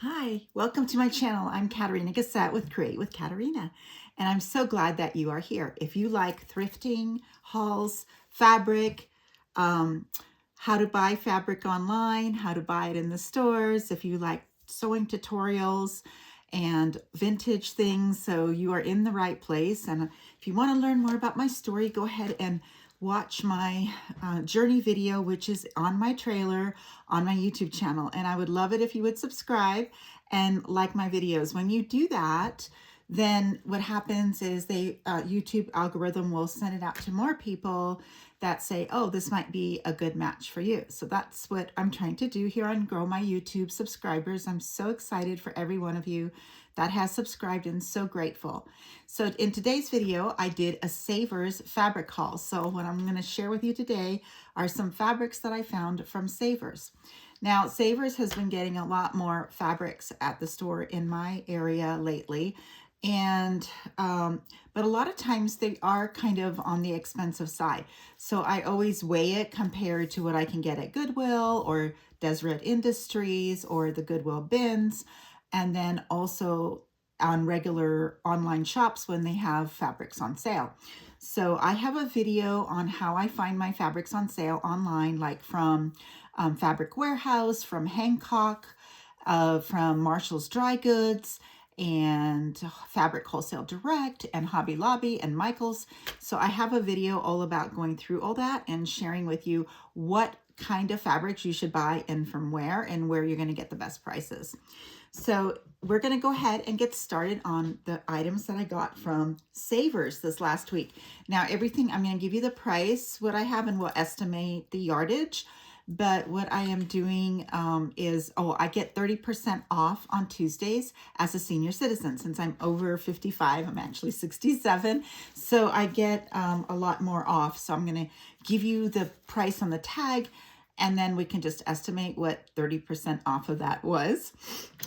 Hi, welcome to my channel. I'm Katerina with Create with Katerina, and I'm so glad that you are here. If you like thrifting, hauls, fabric, um, how to buy fabric online, how to buy it in the stores, if you like sewing tutorials and vintage things, so you are in the right place. And if you want to learn more about my story, go ahead and watch my journey video, which is on my trailer on my YouTube channel. And I would love it if you would subscribe and like my videos. When you do that, then what happens is YouTube algorithm will send it out to more people that say, oh, this might be a good match for you. So that's what I'm trying to do here on Grow My YouTube subscribers. I'm so excited for every one of you that has subscribed and so grateful. So in today's video, I did a Savers fabric haul. So what I'm going to share with you today are some fabrics that I found from Savers. Now, Savers has been getting a lot more fabrics at the store in my area lately. And but a lot of times they are kind of on the expensive side. So I always weigh it compared to what I can get at Goodwill or Deseret Industries or the Goodwill bins. And then also on regular online shops when they have fabrics on sale. So I have a video on how I find my fabrics on sale online, like from Fabric Warehouse, from Hancock, from Marshall's Dry Goods, and Fabric Wholesale Direct, and Hobby Lobby, and Michael's. So I have a video all about going through all that and sharing with you what kind of fabrics you should buy and from where and where you're going to get the best prices. So we're going to go ahead and get started on the items that I got from Savers this last week. Now, everything, I'm going to give you the price, what I have, and we'll estimate the yardage. But what I am doing is, I get 30% off on Tuesdays as a senior citizen. Since I'm over 55, I'm actually 67. So I get a lot more off. So I'm going to give you the price on the tag, and then we can just estimate what 30% off of that was.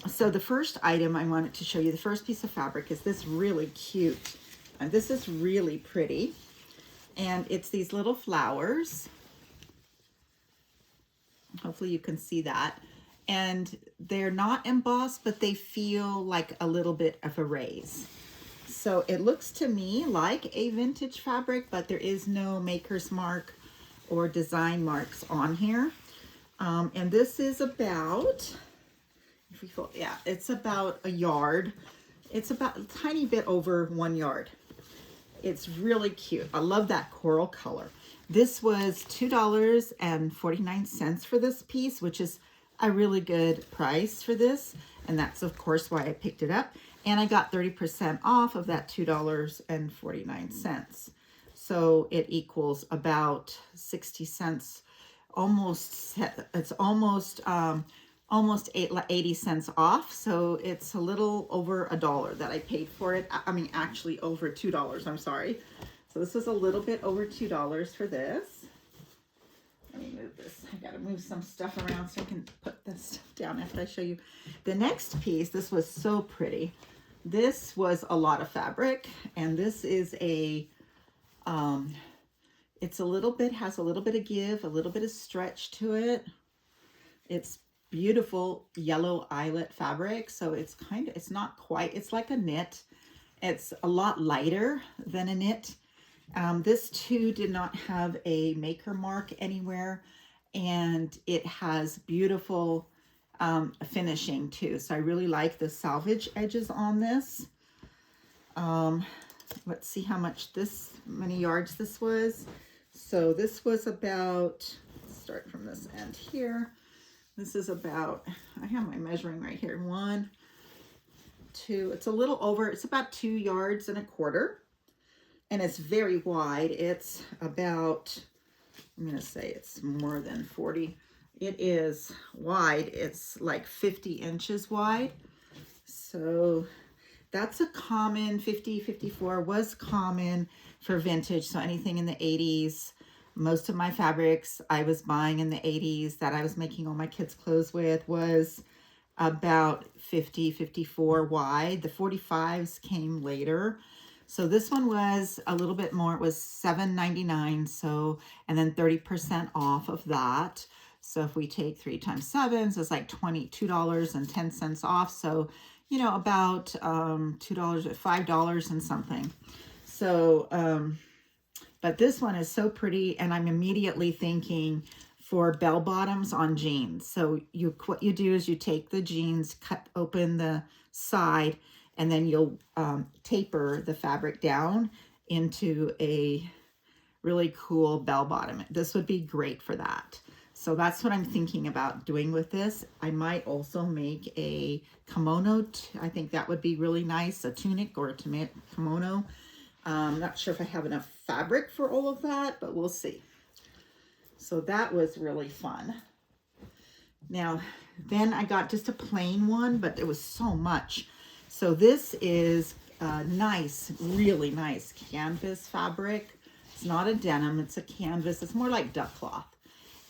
So the first item I wanted to show you, the first piece of fabric, is this really cute. And this is really pretty. And it's these little flowers. Hopefully you can see that. And they're not embossed, but they feel like a little bit of a raise. So it looks to me like a vintage fabric, but there is no maker's mark or design marks on here. And this is about, it's about a yard. It's about a tiny bit over 1 yard. It's really cute. I love that coral color. This was $2.49 for this piece, which is a really good price for this. And that's, of course, why I picked it up. And I got 30% off of that $2.49. So it equals about 60 cents, it's almost 80 cents off. So it's a little over $1 that I paid for it. I mean, actually over $2, I'm sorry. So this was a little bit over $2 for this. Let me move this. I gotta move some stuff around so I can put this stuff down after I show you. The next piece, this was so pretty. This was a lot of fabric, and this is a, it's a little bit, has a little bit of give, a little bit of stretch to it. It's beautiful yellow eyelet fabric. So it's it's not quite, it's like a knit. It's a lot lighter than a knit. This too did not have a maker mark anywhere, and it has beautiful finishing too. So I really like the salvage edges on this. Let's see how much many yards this was. So this was about, let's start from this end here. This is about, I have my measuring right here. 1, 2, it's a little over, it's about 2 yards and a quarter. And it's very wide. It's about, I'm going to say it's more than 40. It is wide. It's like 50 inches wide. So that's a common, 50, 54 was common for vintage. So anything in the 80s. Most of my fabrics I was buying in the 80s that I was making all my kids' clothes with was about 50, 54 wide. The 45s came later. So this one was a little bit more. It was $7.99. So, and then 30% off of that. So if we take 3 times 7, so it's like $22.10 off. So, you know, about $2, $5 and something. So, but this one is so pretty, and I'm immediately thinking for bell bottoms on jeans. So what you do is you take the jeans, cut open the side, and then you'll taper the fabric down into a really cool bell bottom. This would be great for that. So that's what I'm thinking about doing with this. I might also make a kimono. I think that would be really nice, a tunic or a kimono. I'm not sure if I have enough fabric for all of that, but we'll see. So that was really fun. Now, then I got just a plain one, but it was so much. So this is a nice, really nice canvas fabric. It's not a denim, it's a canvas. It's more like duck cloth.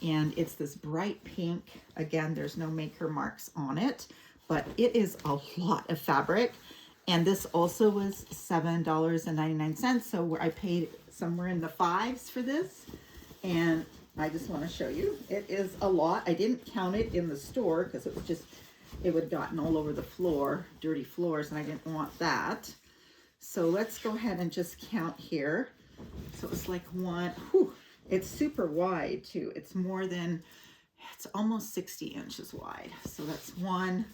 And it's this bright pink. Again, there's no maker marks on it, but it is a lot of fabric. And this also was $7.99. So where I paid somewhere in the fives for this. And I just want to show you, it is a lot. I didn't count it in the store because it was just, it would have gotten all over the floor, dirty floors, and I didn't want that. So let's go ahead and just count here. So it's like one, whew, it's super wide too. It's more than, it's almost 60 inches wide. So that's 1,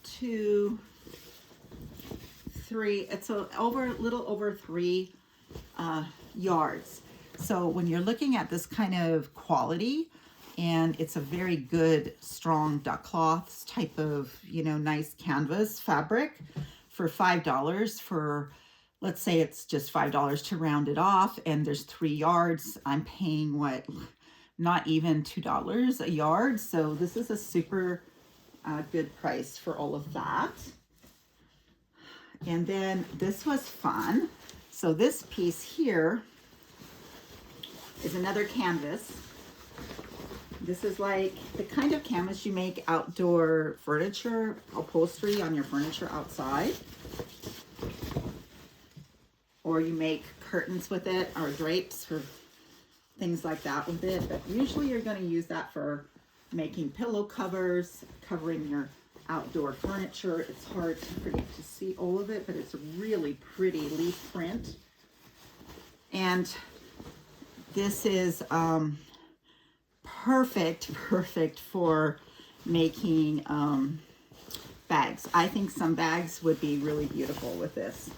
2, 3. It's a little over 3 yards. So when you're looking at this kind of quality, and it's a very good, strong duck cloth type of, you know, nice canvas fabric for $5 for, let's say it's just $5 to round it off, and there's 3 yards. I'm paying what, not even $2 a yard. So this is a super good price for all of that. And then this was fun. So this piece here is another canvas. This is like the kind of canvas you make outdoor furniture, upholstery on your furniture outside. Or you make curtains with it, or drapes or things like that with it. But usually you're going to use that for making pillow covers, covering your outdoor furniture. It's hard for you to see all of it, but it's a really pretty leaf print. And this is perfect for making bags. I think some bags would be really beautiful with this.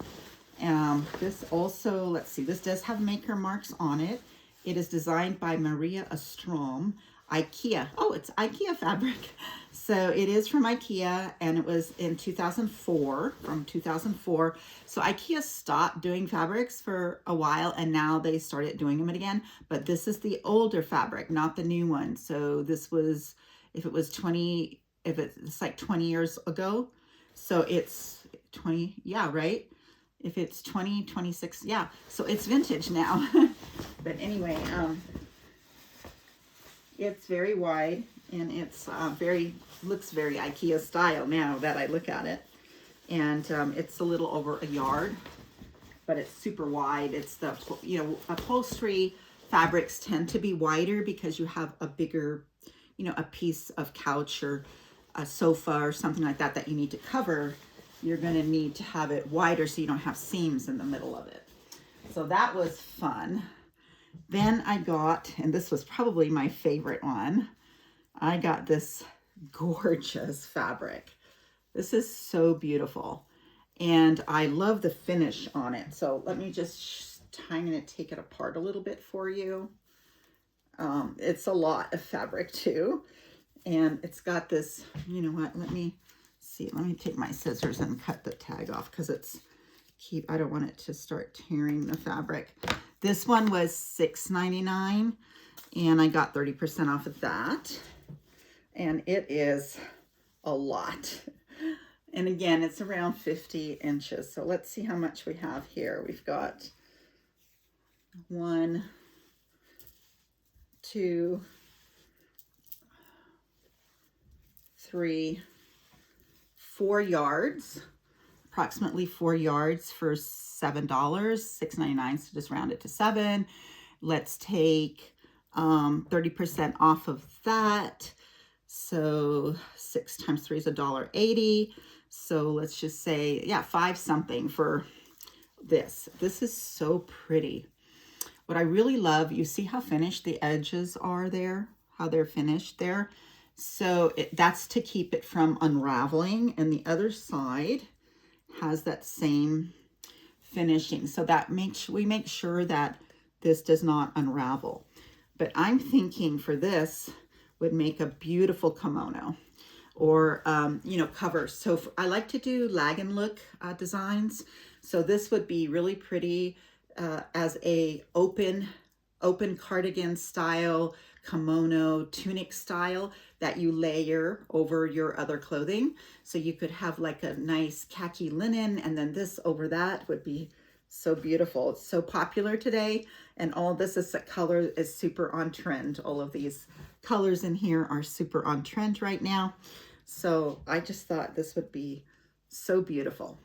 This also, let's see, this does have maker marks on it. It is designed by Maria Ostrom, IKEA. Oh, it's IKEA fabric. So it is from IKEA, and it was in 2004, from 2004. So IKEA stopped doing fabrics for a while, and now they started doing them again. But this is the older fabric, not the new one. So this was, if it's like 20 years ago. So it's 20, yeah, right? If it's 20, 26, yeah. So it's vintage now. But anyway, it's very wide, and it's looks very IKEA style now that I look at it. And it's a little over a yard, but it's super wide. It's the, you know, upholstery fabrics tend to be wider because you have a bigger, you know, a piece of couch or a sofa or something like that that you need to cover. You're going to need to have it wider so you don't have seams in the middle of it. So that was fun. Then I got, and this was probably my favorite one, I got this gorgeous fabric. This is so beautiful. And I love the finish on it. So let me just, I'm going to take it apart a little bit for you. It's a lot of fabric too. And it's got this, you know what, let me see. Let me take my scissors and cut the tag off because I don't want it to start tearing the fabric. This one was $6.99, and I got 30% off of that. And it is a lot. And again, it's around 50 inches. So let's see how much we have here. We've got 1, 2, 3, 4 yards, approximately 4 yards for $7, $6.99, so just round it to 7. Let's take 30% off of that. So 6 times 3 is $1.80. So let's just say, yeah, 5 something for this. This is so pretty. What I really love, you see how finished the edges are there, how they're finished there. So that's to keep it from unraveling, and the other side has that same finishing. So that we make sure that this does not unravel. But I'm thinking for this would make a beautiful kimono or, you know, covers. So I like to do lag and look designs. So this would be really pretty as a open cardigan style, kimono, tunic style that you layer over your other clothing. So you could have like a nice khaki linen, and then this over that would be so beautiful. It's so popular today, and all this is the color is super on trend. All of these colors in here are super on trend right now. So I just thought this would be so beautiful.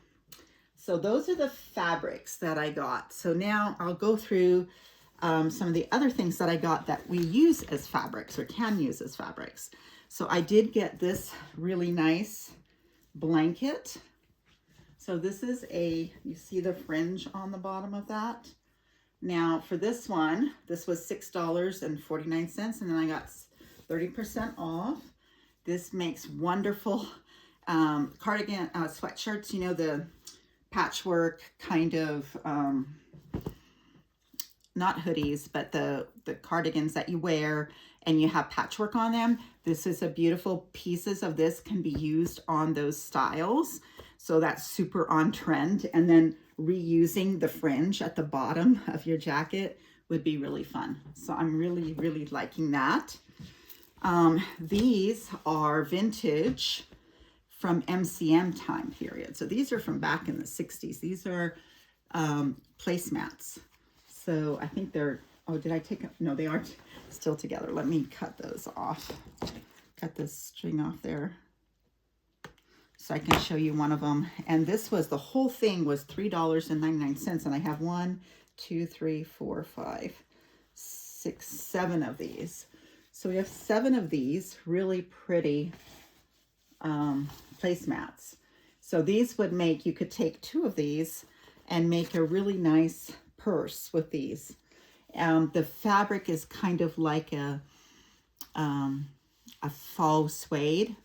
So those are the fabrics that I got. So now I'll go through some of the other things that I got that we use as fabrics or can use as fabrics. So I did get this really nice blanket. So this is you see the fringe on the bottom of that. Now for this one, this was $6.49, and then I got 30% off. This makes wonderful cardigan sweatshirts, you know, the patchwork kind of, not hoodies, but the cardigans that you wear and you have patchwork on them. This is a beautiful, pieces of this can be used on those styles. So that's super on trend. And then reusing the fringe at the bottom of your jacket would be really fun. So I'm really, really liking that. These are vintage from MCM time period. So these are from back in the 60s. These are placemats. So I think they're, oh, did I take them? No, they aren't still together. Let me cut those off. Cut this string off there so I can show you one of them. And this was, the whole thing was $3.99. And I have 1, 2, 3, 4, 5, 6, 7 of these. So we have 7 of these really pretty placemats. So these would make, you could take 2 of these and make a really nice purse with these. The fabric is kind of like a faux suede.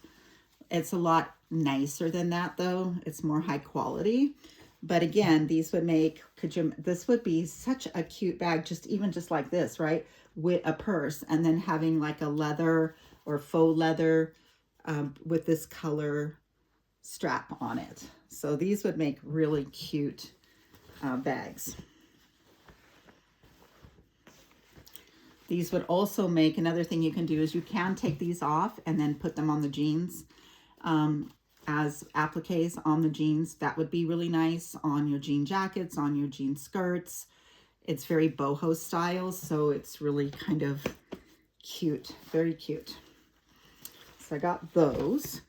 It's a lot nicer than that though. It's more high quality. But again, these would make, this would be such a cute bag, just like this, right? With a purse, and then having like a leather or faux leather with this color strap on it. So these would make really cute bags. These would also make, another thing you can do is you can take these off and then put them on the jeans as appliques on the jeans. That would be really nice on your jean jackets, on your jean skirts. It's very boho style, so it's really kind of cute, very cute. So I got those.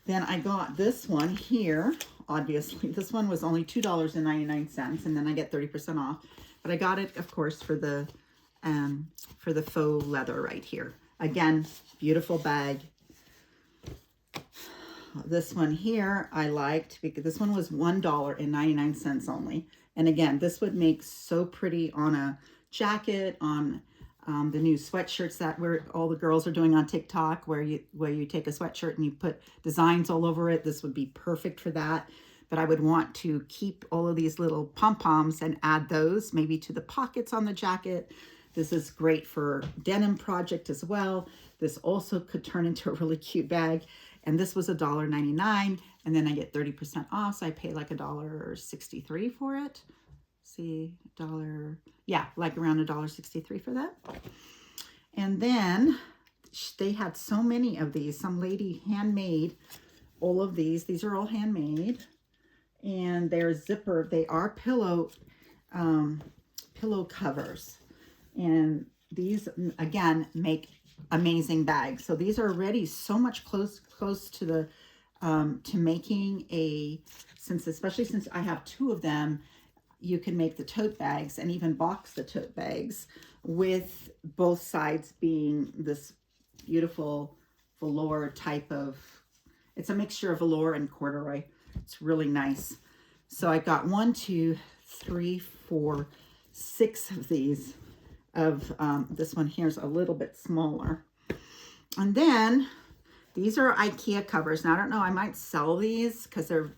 Then I got this one here. Obviously, this one was only $2.99, and then I get 30% off. But I got it, of course, for the faux leather right here. Again, beautiful bag. This one here I liked because this one was $1.99 only. And again, this would make so pretty on a jacket, on the new sweatshirts that all the girls are doing on TikTok, where you take a sweatshirt and you put designs all over it. This would be perfect for that. But I would want to keep all of these little pom-poms and add those maybe to the pockets on the jacket. This is great for denim project as well. This also could turn into a really cute bag. And this was $1.99, and then I get 30% off, so I pay like $1.63 for it. See, yeah, like around $1.63 for that. And then they had so many of these. Some lady handmade all of these. These are all handmade, and they're zipper. They are pillow covers, and these again make amazing bags. So these are already so much close to the to making especially since I have 2 of them, you can make the tote bags and even box the tote bags with both sides being this beautiful velour type of, it's a mixture of velour and corduroy. It's really nice. So I got 1, 2, 3, 4, 6 of these. This one here's a little bit smaller. And then these are IKEA covers. Now I don't know, I might sell these because they're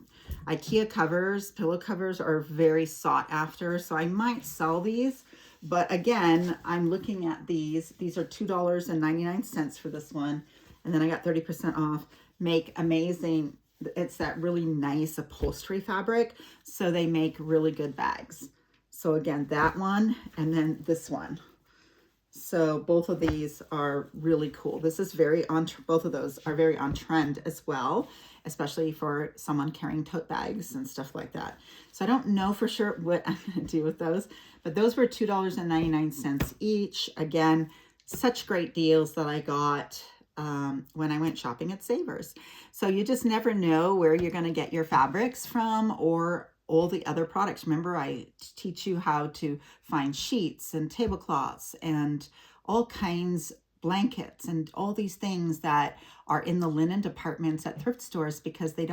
IKEA covers. Pillow covers are very sought after, so I might sell these. But again, I'm looking at these. These are $2.99 for this one. And then I got 30% off. Make amazing, it's that really nice upholstery fabric. So they make really good bags. So again, that one and then this one. So both of these are really cool. This is very on, both of those are very on trend as well, especially for someone carrying tote bags and stuff like that. So I don't know for sure what I'm going to do with those, but those were $2.99 each. Again, such great deals that I got when I went shopping at Savers. So you just never know where you're going to get your fabrics from or all the other products. Remember, I teach you how to find sheets and tablecloths and all kinds, blankets and all these things that are in the linen departments at thrift stores because they're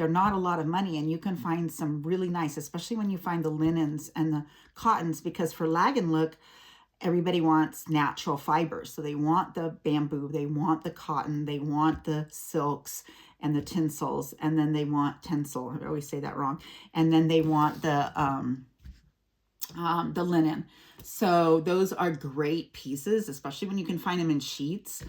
not a lot of money, and you can find some really nice, especially when you find the linens and the cottons, because for Lag and Look, everybody wants natural fibers. So they want the bamboo, they want the cotton, they want the silks and the tinsels, and then they want tinsel. I always say that wrong. And then they want the linen. So those are great pieces, especially when you can find them in sheets,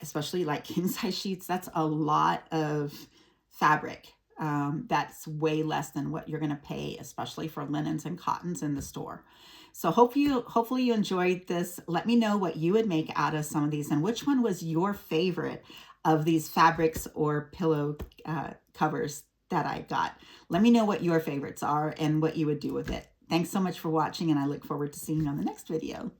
especially like king size sheets. That's a lot of fabric. That's way less than what you're going to pay, especially for linens and cottons in the store. So hopefully you enjoyed this. Let me know what you would make out of some of these and which one was your favorite of these fabrics or pillow covers that I got. Let me know what your favorites are and what you would do with it. Thanks so much for watching, and I look forward to seeing you on the next video.